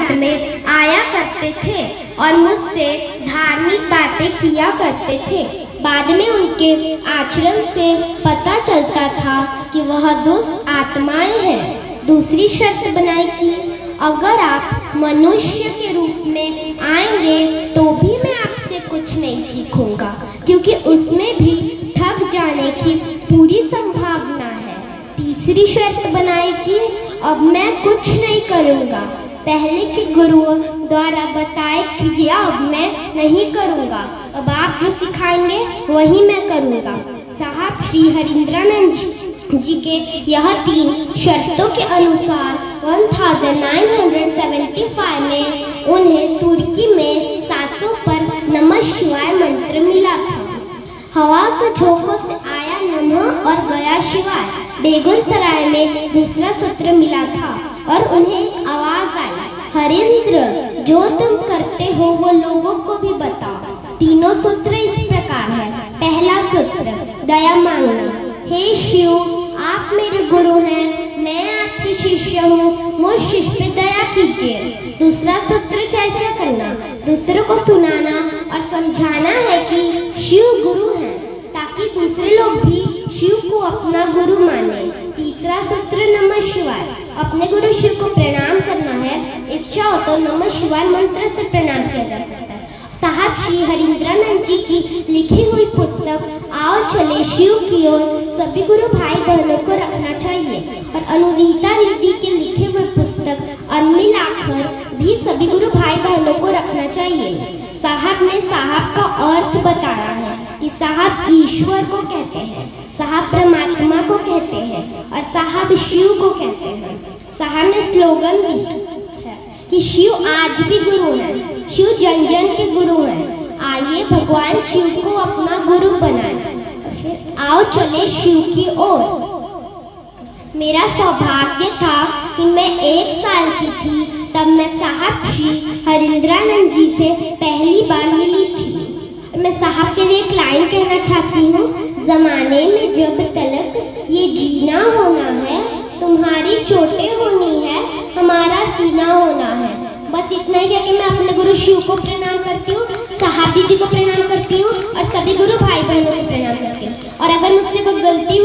रात में आया करते थे और मुझसे धार्मिक बातें किया करते थे। बाद में उनके आचरण से पता चलता था कि वह दुष्ट आत्माएं हैं। दूसरी शर्त बनाई कि अगर आप मनुष्य के रूप में आएंगे तो भी मैं आपसे कुछ नहीं सीखूंगा, क्योंकि उसमें भी ठग जाने की पूरी संभावना है। तीसरी शर्त बनाई कि अब मैं कुछ नहीं करूंगा, पहले के गुरुओं द्वारा बताए क्रिया अब मैं नहीं करूंगा, अब आप जो सिखाएंगे वही मैं करूंगा। साहब श्री हरिंद्रानंद जी के यह 3 शर्तों के अनुसार 1975 में उन्हें तुर्की में 700 पर नमः शिवाय मंत्र मिला था। हवा के झोंकों से आया नमः और गया शिवाय। बेगूसराय में दूसरा सूत्र मिला था और उन्हें एक आवाज आई, हरिंद्र जो तुम करते हो वो लोगों को भी बताओ। तीनों सूत्र इस प्रकार है। पहला सूत्र दया मांगना, हे शिव आप मेरे गुरु हैं, मैं आपकी शिष्य हूँ, मुझ शिष्य पे दया कीजिए। दूसरा सूत्र चर्चा करना, दूसरों को सुनाना और समझाना है कि शिव गुरु हैं, ताकि दूसरे लोग भी शिव को अपना गुरु माने। तीसरा सूत्र नमः शिवाय, अपने गुरु शिव को प्रणाम करना है। इच्छा हो तो नमः शिवाय मंत्र से प्रणाम किया जा सकता है। साहब श्री हरिंद्रानंद जी की लिखी हुई पुस्तक आओ चले शिव की ओर सभी गुरु भाई बहनों को रखना चाहिए और अनुदीता रिद्धि के लिखे हुए पुस्तक अनमिल आखर भी सभी गुरु भाई बहनों को रखना चाहिए। साहब ने साहब का अर्थ बताया है कि साहब ईश्वर को कहते हैं, साहब परमात्मा को कहते हैं और साहब शिव को कहते हैं। साहब ने स्लोगन दी है कि शिव आज भी गुरु है, शिव जन जन के गुरु हैं, आइए भगवान शिव को अपना गुरु बनाएं। आओ चले शिव की ओर। मेरा सौभाग्य था कि मैं 1 साल की थी तब मैं साहब श्री हरिंद्रानंद जी से पहली बार मिली थी। मैं साहब के लिए एक लाइन कहना चाहती हूँ, जमाने में जब तलक ये जीना होना है, तुम्हारी चोटें होनी है, हमारा सीना होना है। बस इतना ही कह के मैं अपने गुरु शिव को प्रणाम करती हूँ, साहब दीदी को प्रणाम करती हूँ और सभी गुरु भाई बहनों को प्रणाम करती हूँ। और अगर मुझसे कोई गलती